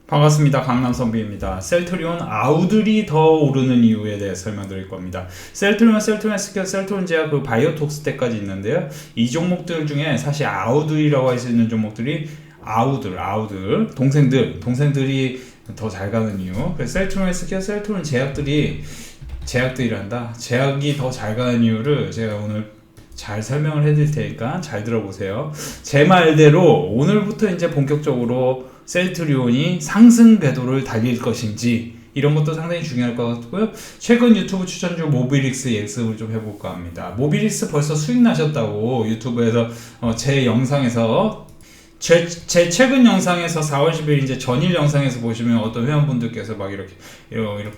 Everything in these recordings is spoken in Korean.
반갑습니다. 강남선비입니다. 셀트리온 아우들이 더 오르는 이유에 대해 설명드릴 겁니다. 셀트리온 SQ, 셀트리온 제약, 그 바이오톡스 때까지 있는데요. 이 종목들 중에 사실 아우들이라고 할 수 있는 종목들이 아우들, 동생들이 더 잘 가는 이유. 그래서 셀트리온 SQ, 셀트리온 제약이 더 잘 가는 이유를 제가 오늘 잘 설명을 해드릴 테니까 잘 들어보세요. 제 말대로 오늘부터 이제 본격적으로 셀트리온이 상승 궤도를 달릴 것인지 이런 것도 상당히 중요할 것 같고요. 최근 유튜브 추천주 모비릭스 예습을 좀 해볼까 합니다. 모비릭스 벌써 수익 나셨다고 유튜브에서 제 영상에서 제 최근 영상에서 4월 10일 이제 전일 영상에서 보시면 어떤 회원분들께서 막 이렇게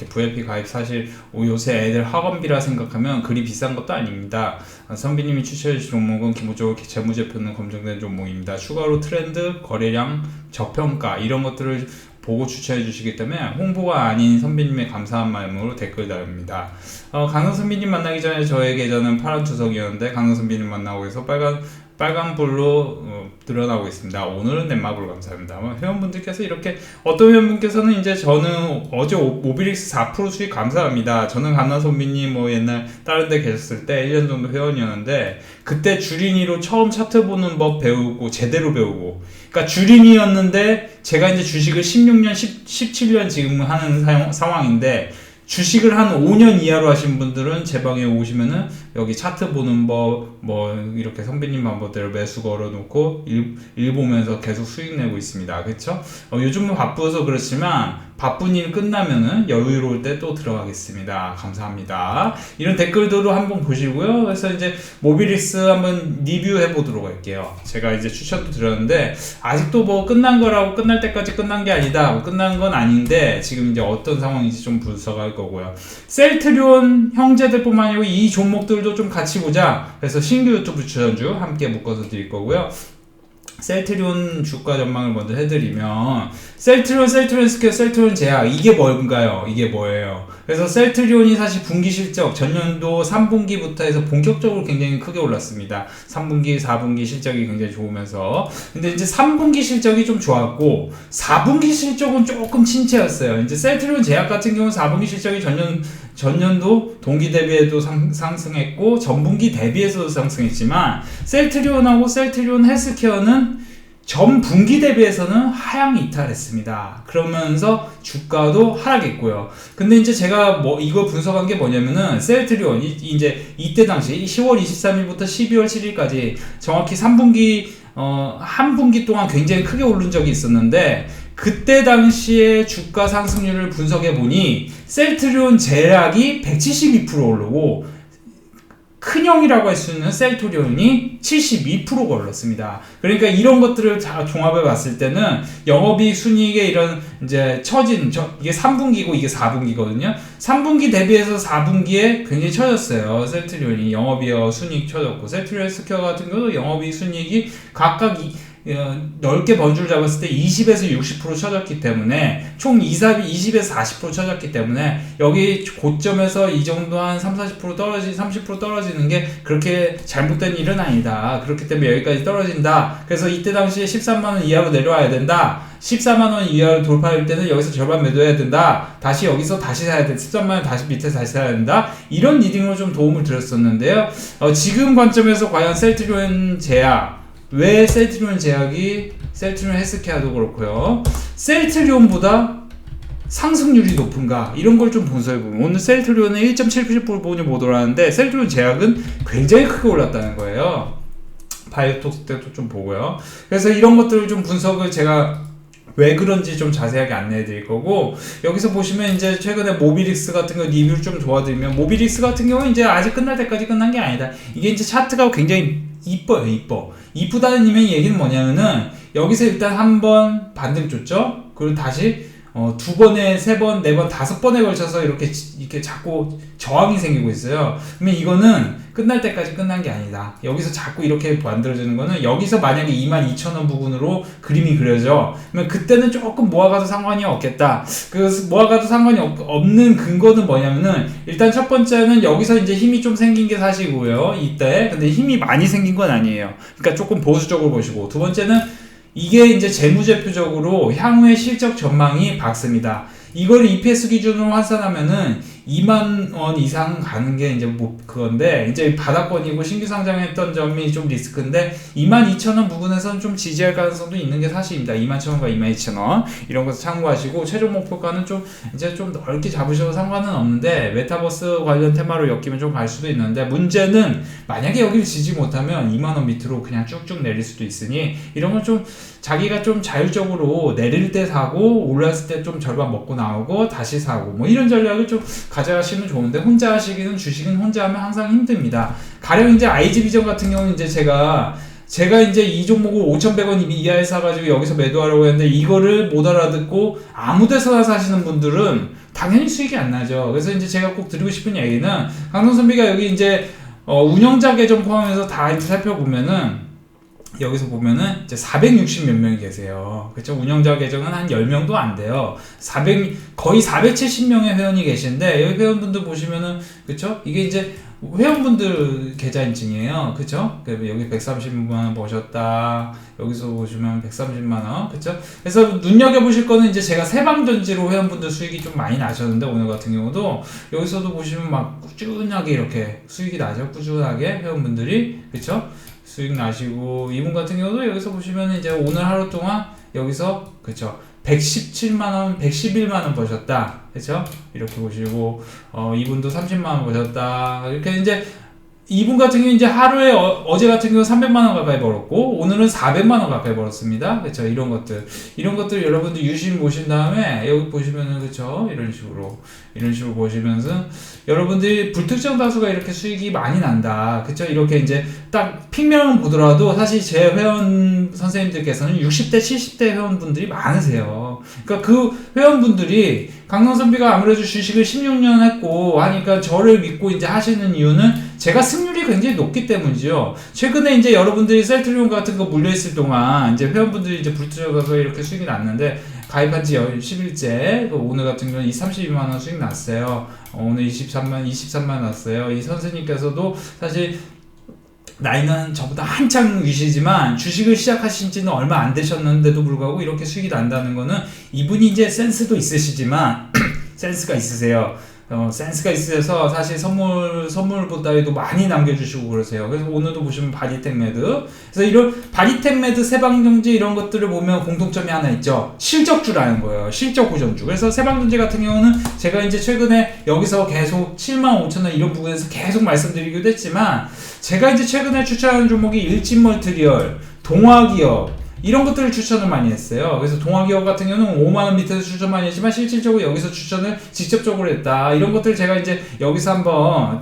VIP 가입 사실 요새 애들 학원비라 생각하면 그리 비싼 것도 아닙니다. 선비님이 추천해 주신 종목은 기본적으로 재무제표는 검증된 종목입니다. 추가로 트렌드, 거래량, 저평가 이런 것들을 보고 추천해 주시기 때문에 홍보가 아닌 선비님의 감사한 마음으로 댓글 달립니다. 강성 선비님 만나기 전에 저의 계좌는 파란 투석이었는데 강성 선비님 만나고 해서 빨간불로 드러나고 있습니다. 오늘은 넷마블 감사합니다. 회원분들께서 이렇게 어떤 회원분께서는 이제 저는 어제 모비릭스 4% 수익 감사합니다. 저는 강남선비님 옛날 다른 데 계셨을 때 1년 정도 회원이었는데 그때 주린이로 처음 차트 보는 법 배우고 제대로 배우고 그러니까 주린이였는데 제가 이제 주식을 16년 17년 지금 하는 상황인데 주식을 한 5년 이하로 하신 분들은 제 방에 오시면은 여기 차트 보는 법 이렇게 선배님 방법대로 매수 걸어놓고 일 보면서 계속 수익 내고 있습니다. 그렇죠? 요즘은 바쁘서 그렇지만 바쁜 일 끝나면은 여유로울 때 또 들어가겠습니다. 감사합니다. 이런 댓글들도 한번 보시고요. 그래서 이제 모비릭스 한번 리뷰해 보도록 할게요. 제가 이제 추천도 드렸는데 아직도 끝난 거라고 끝날 때까지 끝난 게 아니다. 끝난 건 아닌데 지금 이제 어떤 상황인지 좀 분석할 거고요. 셀트리온 형제들뿐만 아니고 이 종목들도 좀 같이 보자. 그래서 신규 유튜브 추천주 함께 묶어서 드릴 거고요. 셀트리온 주가 전망을 먼저 해드리면 셀트리온 SQ, 셀트리온 제약 이게 뭔가요? 이게 뭐예요? 그래서 셀트리온이 사실 분기 실적 전년도 3분기부터 해서 본격적으로 굉장히 크게 올랐습니다. 3분기, 4분기 실적이 굉장히 좋으면서 근데 이제 3분기 실적이 좀 좋았고 4분기 실적은 조금 침체였어요. 이제 셀트리온 제약 같은 경우는 4분기 실적이 전년도 동기 대비해도 상승했고 전분기 대비해서도 상승했지만 셀트리온하고 셀트리온 헬스케어는 전 분기 대비해서는 하향 이탈했습니다. 그러면서 주가도 하락했고요. 근데 이제 제가 이거 분석한 게 뭐냐면은 셀트리온 이제 이때 당시 10월 23일부터 12월 7일까지 정확히 3분기 한 분기 동안 굉장히 크게 오른 적이 있었는데 그때 당시에 주가 상승률을 분석해 보니 셀트리온 제약이 172% 오르고 큰형이라고 할 수 있는 셀트리온이 72%가 올랐습니다. 그러니까 이런 것들을 다 종합해 봤을 때는 영업이익 순이익의 이런 이제 이게 3분기고 이게 4분기거든요. 3분기 대비해서 4분기에 굉장히 처졌어요. 셀트리온이 영업이익 순이익 처졌고 셀트리온 헬스케어 같은 경우도 영업이익 순이익이 각각 넓게 번줄 잡았을 때 20에서 60% 쳐졌기 때문에 총 20에서 40% 쳐졌기 때문에 여기 고점에서 이 정도 한 30% 떨어지는 게 그렇게 잘못된 일은 아니다. 그렇기 때문에 여기까지 떨어진다. 그래서 이때 당시에 13만원 이하로 내려와야 된다. 14만원 이하로 돌파할 때는 여기서 절반 매도해야 된다. 다시 여기서 다시 사야 돼. 13만원 다시 밑에 다시 사야 된다. 이런 리딩으로 좀 도움을 드렸었는데요. 지금 관점에서 과연 셀트리온 제약 왜 셀트리온 제약이 셀트리온 헬스케어도 그렇고요. 셀트리온보다 상승률이 높은가 이런 걸 좀 분석해보면 오늘 셀트리온은 1.7% 못 올랐는데 셀트리온 제약은 굉장히 크게 올랐다는 거예요. 바이오톡스 때도 좀 보고요. 그래서 이런 것들을 좀 분석을 제가 왜 그런지 좀 자세하게 안내해 드릴 거고 여기서 보시면 이제 최근에 모비릭스 같은 거 리뷰를 좀 도와드리면 모비릭스 같은 경우는 이제 아직 끝날 때까지 끝난 게 아니다. 이게 이제 차트가 굉장히 이쁘다는 얘기는 뭐냐면은 여기서 일단 한번 반등 줬죠. 그리고 다시 두 번에 세 번, 네 번, 다섯 번에 걸쳐서 이렇게 자꾸 저항이 생기고 있어요. 그러면 이거는 끝날 때까지 끝난 게 아니다. 여기서 자꾸 이렇게 만들어지는 거는 여기서 만약에 22,000원 부근으로 그림이 그려져. 그러면 그때는 조금 모아가도 상관이 없겠다. 그래서 모아가도 상관이 없는 근거는 뭐냐면은 일단 첫 번째는 여기서 이제 힘이 좀 생긴 게 사실이고요. 이때. 근데 힘이 많이 생긴 건 아니에요. 그러니까 조금 보수적으로 보시고 두 번째는 이게 이제 재무제표적으로 향후의 실적 전망이 밝습니다. 이걸 EPS 기준으로 환산하면은 2만 원 이상 가는 게 이제 뭐 그건데 이제 바닥권이고 신규 상장했던 점이 좀 리스크인데 22,000원 부분에서는 좀 지지할 가능성도 있는 게 사실입니다. 21,000원과 22,000원 이런 것을 참고하시고 최종 목표가는 좀 이제 좀 넓게 잡으셔도 상관은 없는데 메타버스 관련 테마로 엮이면 좀 갈 수도 있는데 문제는 만약에 여기를 지지 못하면 2만 원 밑으로 그냥 쭉쭉 내릴 수도 있으니 이런 건 좀 자기가 좀 자율적으로 내릴 때 사고 올랐을 때 좀 절반 먹고 나오고 다시 사고 뭐 이런 전략을 좀 가져가시면 좋은데 혼자 하시기는 주식은 혼자 하면 항상 힘듭니다. 가령 이제 IG비전 같은 경우는 이제 제가 이제 이 종목을 5,100원 이하에 사가지고 여기서 매도하려고 했는데 이거를 못 알아듣고 아무 데서나 사시는 분들은 당연히 수익이 안 나죠. 그래서 이제 제가 꼭 드리고 싶은 얘기는 강동선비가 여기 이제 운영자 계정 포함해서 다 이제 살펴보면은 여기서 보면은 이제 460 몇 명이 계세요. 그렇죠? 운영자 계정은 한 10명도 안 돼요. 거의 470명의 회원이 계신데 여기 회원분들 보시면은 그렇죠? 이게 이제 회원분들 계좌 인증이에요. 그쵸? 여기 130만원 버셨다. 여기서 보시면 130만원. 그쵸? 그래서 눈여겨보실 거는 이제 제가 세방전지로 회원분들 수익이 좀 많이 나셨는데, 오늘 같은 경우도 여기서도 보시면 막 꾸준하게 이렇게 수익이 나죠. 꾸준하게 회원분들이. 그쵸? 수익 나시고, 이분 같은 경우도 여기서 보시면 이제 오늘 하루 동안 여기서, 그쵸? 117만원, 111만원 버셨다. 그쵸? 이렇게 보시고, 이분도 30만원 버셨다. 이렇게 이제, 이분 같은 경우 이제 하루에 어제 같은 경우 300만원 가까이 벌었고, 오늘은 400만원 가까이 벌었습니다. 그쵸? 이런 것들 여러분들 유심 보신 다음에, 여기 보시면은, 그쵸? 이런 식으로 보시면서, 여러분들이 불특정 다수가 이렇게 수익이 많이 난다. 그쵸? 이렇게 이제 딱 픽명을 보더라도 사실 제 회원 선생님들께서는 60대, 70대 회원분들이 많으세요. 그러니까 그 회원분들이 강남선비가 아무래도 주식을 16년 했고 하니까 저를 믿고 이제 하시는 이유는 제가 승률이 굉장히 높기 때문이죠. 최근에 이제 여러분들이 셀트리온 같은 거 물려있을 동안 이제 회원분들이 이제 불투자가서 이렇게 수익이 났는데 가입한 지 10일째, 오늘 같은 경우는 32만원 수익 났어요. 오늘 23만 났어요. 이 선생님께서도 사실 나이는 저보다 한창 위시지만 주식을 시작하신 지는 얼마 안 되셨는데도 불구하고 이렇게 수익이 난다는 거는 이분이 이제 센스도 있으시지만 센스가 있으세요. 센스가 있으셔서 사실 선물보다도 많이 남겨주시고 그러세요. 그래서 오늘도 보시면 바디텍 매드. 그래서 이런 바디텍 매드, 세방전지 이런 것들을 보면 공통점이 하나 있죠. 실적주라는 거예요. 실적 고전주. 그래서 세방전지 같은 경우는 제가 이제 최근에 여기서 계속 75,000원 이런 부분에서 계속 말씀드리기도 했지만 제가 이제 최근에 추천하는 종목이 일진멀티리얼, 동화기업, 이런 것들을 추천을 많이 했어요. 그래서 동화기업 같은 경우는 5만원 밑에서 추천 많이 했지만 실질적으로 여기서 추천을 직접적으로 했다. 이런 것들 제가 이제 여기서 한번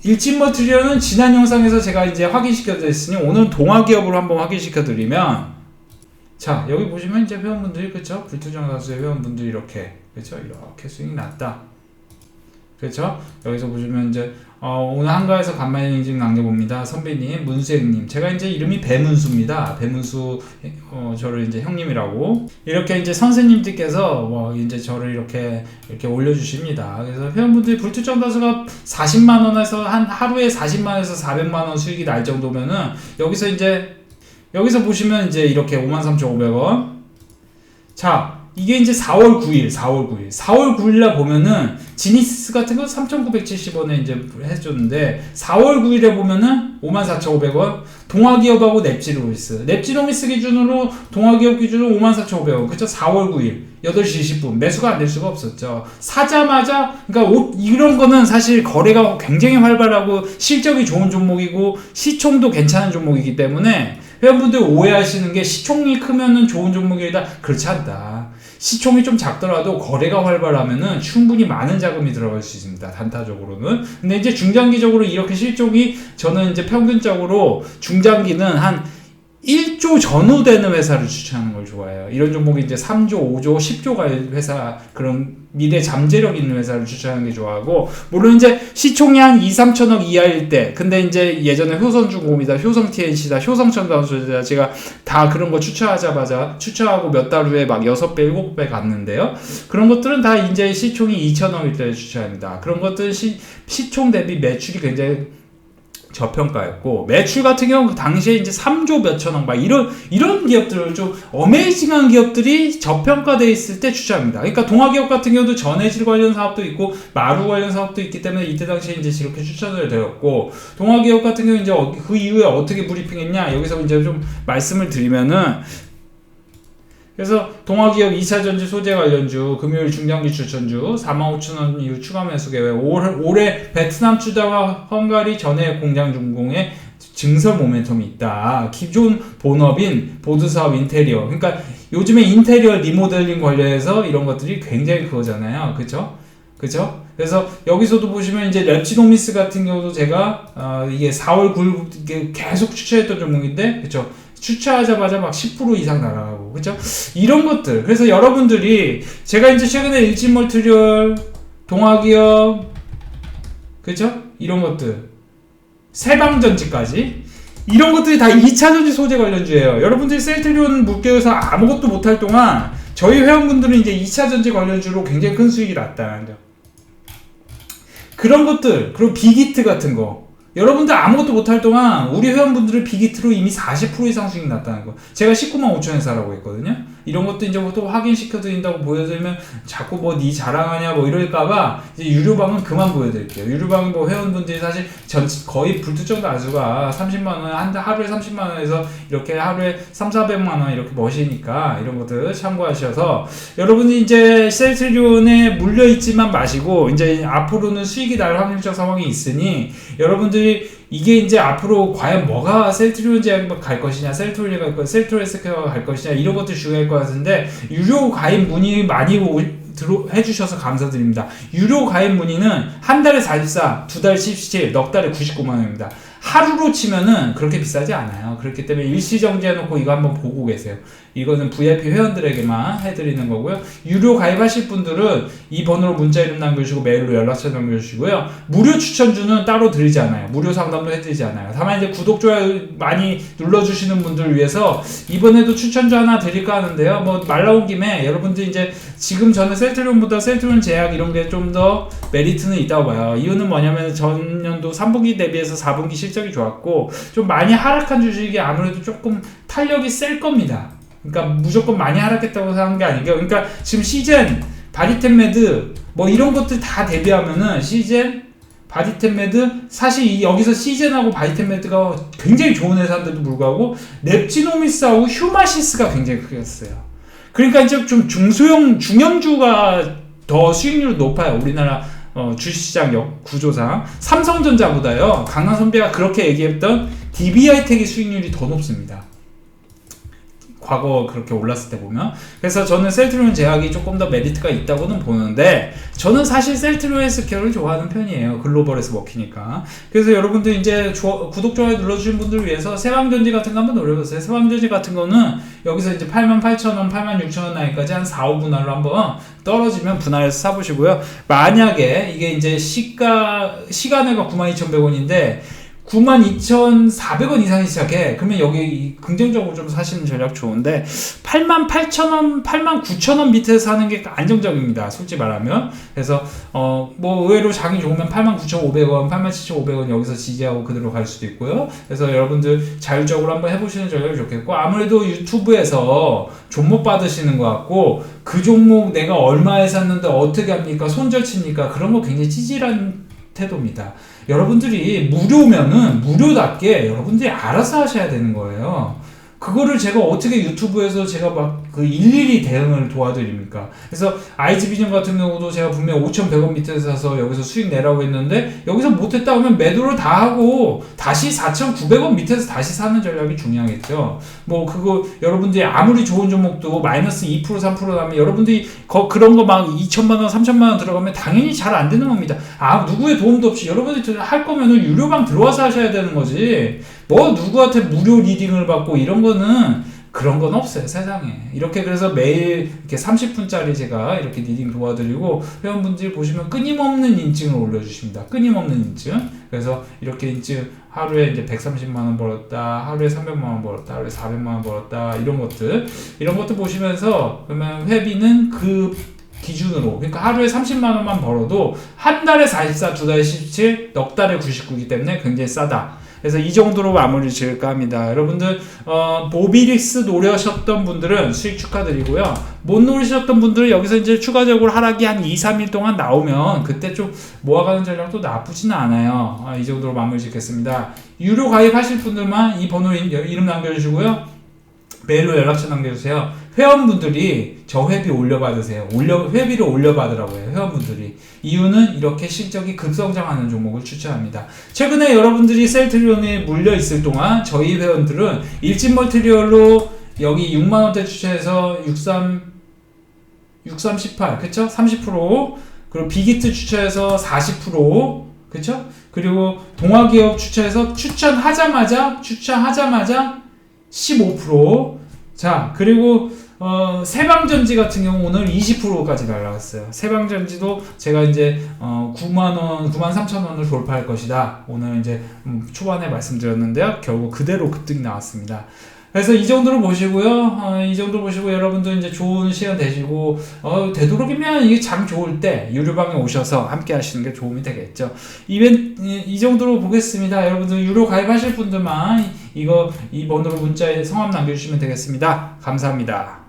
일진멀티리얼은 지난 영상에서 제가 이제 확인시켜 드렸으니 오늘 동화기업으로 한번 확인시켜 드리면, 자, 여기 보시면 이제 회원분들이, 그쵸? 불투정 다수의 회원분들이 이렇게, 그쵸? 이렇게 수익이 났다. 그렇죠? 여기서 보시면 이제 오늘 한가에서 간만에 인증 남겨봅니다. 선배님, 문수행님. 제가 이제 이름이 배문수입니다. 배문수 저를 이제 형님이라고. 이렇게 이제 선생님들께서 이제 저를 이렇게 올려주십니다. 그래서 회원분들이 불특정 다수가 40만 원에서 하루에 40만 원에서 400만 원 수익이 날 정도면은 여기서 보시면 이제 이렇게 53,500원. 자, 이게 이제 4월 9일날 보면은 지니스 같은 거 3,970원에 이제 해줬는데 4월 9일에 보면은 54,500원. 동화기업하고 넵지로미스 기준으로 동화기업 기준으로 54,500원. 그쵸? 4월 9일 8시 20분 매수가 안 될 수가 없었죠. 사자마자, 그러니까 이런 거는 사실 거래가 굉장히 활발하고 실적이 좋은 종목이고 시총도 괜찮은 종목이기 때문에 회원분들 오해하시는 게 시총이 크면은 좋은 종목이다. 그렇지 않다. 시총이 좀 작더라도 거래가 활발하면은 충분히 많은 자금이 들어갈 수 있습니다. 단타적으로는. 근데 이제 중장기적으로 이렇게 실적이 저는 이제 평균적으로 중장기는 한 1조 전후 되는 회사를 추천하는 걸 좋아해요. 이런 종목이 이제 3조, 5조, 10조 갈 회사, 그런 미래 잠재력 있는 회사를 추천하는 게 좋아하고, 물론 이제 시총이 한 2, 3천억 이하일 때, 근데 이제 예전에 효성중공업이다, 효성TNC다, 효성첨단소재다, 제가 다 그런 거 추천하고 몇 달 후에 막 6배, 7배 갔는데요. 그런 것들은 다 이제 시총이 2천억일 때 추천합니다. 그런 것들은 시총 대비 매출이 굉장히 저평가했고, 매출 같은 경우 그 당시에 이제 3조 몇천억 막 이런 기업들을 좀 어메이징한 기업들이 저평가돼 있을 때 추천합니다. 그러니까 동아기업 같은 경우도 전해질 관련 사업도 있고 마루 관련 사업도 있기 때문에 이때 당시에 이제 이렇게 추천을 드렸고, 동아기업 같은 경우 이제 그 이후에 어떻게 브리핑했냐, 여기서 이제 좀 말씀을 드리면은, 그래서 동아기업 2차전지 소재 관련주 금요일 중장기 추천주 45,000원 이후 추가 매수 계획, 올해 베트남 투자와 헝가리 전해 공장 준공에 증설 모멘텀이 있다. 기존 본업인 보드사업 인테리어, 그러니까 요즘에 인테리어 리모델링 관련해서 이런 것들이 굉장히 그거잖아요. 그쵸? 그래서 여기서도 보시면 이제 랩지노미스 같은 경우도 제가 이게 4월 9일 계속 추천했던 종목인데, 그쵸? 추천하자마자 막 10% 이상 날아가고, 그죠? 이런 것들. 그래서 여러분들이 제가 이제 최근에 일진멀티리얼, 동아기업, 그죠? 이런 것들, 세방전지까지 이런 것들이 다 2차전지 소재 관련주예요. 여러분들이 셀트리온 물개에서 아무것도 못할 동안 저희 회원분들은 이제 2차전지 관련주로 굉장는 큰 수익이 났다는 점. 그런 것들, 그리고 빅히트 같은 거, 여러분들 아무것도 못할 동안 우리 회원분들은 빅히트로 이미 40% 이상 수익 났다는 거. 제가 195,000원에 사라고 했거든요. 이런 것도 이제 또 확인시켜 드린다고 보여드리면 자꾸 뭐 니 자랑하냐 뭐 이럴까봐 이제 유료방은 그만 보여드릴게요. 유료방은 뭐 회원분들이 사실 거의 불특정 다수가 30만원, 하루에 30만원에서 이렇게 하루에 3,400만원 이렇게 버시니까 이런 것들 참고하셔서, 여러분이 이제 셀트리온에 물려있지만 마시고, 이제 앞으로는 수익이 날 확률적 상황이 있으니 여러분들이 이게 이제 앞으로 과연 뭐가 셀트리온 제약이 갈 것이냐, 셀트리온이 갈 것이냐, 셀트리온 헬스케어가 갈 것이냐, 이런 것들이 중요할 것 같은데, 유료 가입 문의 많이 해주셔서 감사드립니다. 유료 가입 문의는 한 달에 44, 두 달 17, 넉 달에 99만원입니다. 하루로 치면은 그렇게 비싸지 않아요. 그렇기 때문에 일시정지 해놓고 이거 한번 보고 계세요. 이거는 VIP 회원들에게만 해드리는 거고요. 유료 가입하실 분들은 이 번호로 문자 이름 남겨주시고 메일로 연락처 남겨주시고요. 무료 추천주는 따로 드리지 않아요. 무료 상담도 해드리지 않아요. 다만 이제 구독, 좋아요 많이 눌러주시는 분들을 위해서 이번에도 추천주 하나 드릴까 하는데요. 뭐 말 나온 김에 여러분들 이제 지금 저는 셀트리온보다 셀트리온 제약 이런 게 좀 더 메리트는 있다고 봐요. 이유는 뭐냐면 전년도 3분기 대비해서 4분기 실적이 좋았고, 좀 많이 하락한 주식이 아무래도 조금 탄력이 셀 겁니다. 그러니까 무조건 많이 하락했다고 하는 게 아니고, 그러니까 지금 시젠, 바디템메드 뭐 이런 것들 다 대비하면은 시젠, 바디템메드, 사실 여기서 시젠하고 바디템메드가 굉장히 좋은 회사인데도 불구하고 랩지노미스하고 휴마시스가 굉장히 크게 였어요. 그러니까 이제 좀 중형주가 더 수익률이 높아요. 우리나라 주식시장 구조상. 삼성전자보다요, 강남 선배가 그렇게 얘기했던 DB하이텍의 수익률이 더 높습니다. 과거 그렇게 올랐을 때 보면. 그래서 저는 셀트리온 제약이 조금 더 메리트가 있다고는 보는데, 저는 사실 셀트리온 헬스케어를 좋아하는 편이에요. 글로벌에서 먹히니까. 그래서 여러분들 이제 구독, 좋아요 눌러주신 분들을 위해서 세방전지 같은 거 한번 노려보세요. 세방전지 같은 거는 여기서 이제 88,000원, 86,000원 나이까지 한 4, 5분할로 한번 떨어지면 분할해서 사보시고요. 만약에 이게 이제 시간회가 92,100원인데 92,400원 이상이 시작해. 그러면 여기 긍정적으로 좀 사시는 전략 좋은데, 88,000원, 89,000원 밑에서 사는 게 안정적입니다. 솔직히 말하면. 그래서 뭐 의외로 장이 좋으면 89,500원, 87,500원 여기서 지지하고 그대로 갈 수도 있고요. 그래서 여러분들 자율적으로 한번 해보시는 전략이 좋겠고, 아무래도 유튜브에서 종목 받으시는 것 같고, 그 종목 내가 얼마에 샀는데 어떻게 합니까? 손절칩니까? 그런 거 굉장히 찌질한 태도입니다. 여러분들이 무료면은 무료답게 여러분들이 알아서 하셔야 되는 거예요. 그거를 제가 어떻게 유튜브에서 제가 막 그 일일이 대응을 도와드립니까? 그래서 IG비전 같은 경우도 제가 분명 5,100원 밑에서 사서 여기서 수익 내라고 했는데, 여기서 못했다 하면 매도를 다 하고 다시 4,900원 밑에서 다시 사는 전략이 중요하겠죠. 뭐 그거 여러분들이 아무리 좋은 종목도 마이너스 2% 3% 나면 여러분들이 그런 거 막 2천만 원 3천만 원 들어가면 당연히 잘 안 되는 겁니다. 누구의 도움도 없이 여러분들이 할 거면은 유료방 들어와서 하셔야 되는 거지, 뭐 누구한테 무료 리딩을 받고 이런 거는, 그런 건 없어요, 세상에. 이렇게 그래서 매일 이렇게 30분짜리 제가 이렇게 리딩 도와드리고, 회원분들이 보시면 끊임없는 인증을 올려주십니다. 끊임없는 인증. 그래서 이렇게 인증 하루에 이제 130만원 벌었다, 하루에 300만원 벌었다, 하루에 400만원 벌었다, 이런 것들 보시면서, 그러면 회비는 그 기준으로, 그러니까 하루에 30만 원만 벌어도 한 달에 44, 두 달에 17, 넉 달에 99이기 때문에 굉장히 싸다. 그래서 이 정도로 마무리 지을까 합니다. 여러분들 모비릭스 노려셨던 분들은 수익 축하드리고요. 못 노리셨던 분들은 여기서 이제 추가적으로 하락이 한 2, 3일 동안 나오면 그때 좀 모아가는 전략도 나쁘지는 않아요. 이 정도로 마무리 짓겠습니다. 유료 가입하실 분들만 이 번호 이름 남겨주시고요. 메일로 연락처 남겨주세요. 회원분들이 저 회비 올려받으세요. 회비를 올려받으라고요. 회원분들이. 이유는 이렇게 실적이 급성장하는 종목을 추천합니다. 최근에 여러분들이 셀트리온에 물려있을 동안 저희 회원들은 일진멀티리얼로 여기 6만원대 추천해서 6318 그쵸? 30% 그리고 빅히트 추천해서 40% 그쵸? 그리고 동아기업 추천해서 추천하자마자 15%. 자, 그리고 세방전지 같은 경우 오늘 20%까지 날라갔어요. 세방전지도 제가 이제 9만원, 93,000원을 돌파할 것이다. 오늘 이제 초반에 말씀드렸는데요. 결국 그대로 급등이 나왔습니다. 그래서 이 정도로 보시고요. 이 정도 보시고 여러분도 이제 좋은 시간 되시고 되도록이면 이게 장 좋을 때 유료방에 오셔서 함께 하시는 게 도움이 되겠죠. 이 정도로 보겠습니다. 여러분들 유료 가입하실 분들만 이 번호로 문자에 성함 남겨주시면 되겠습니다. 감사합니다.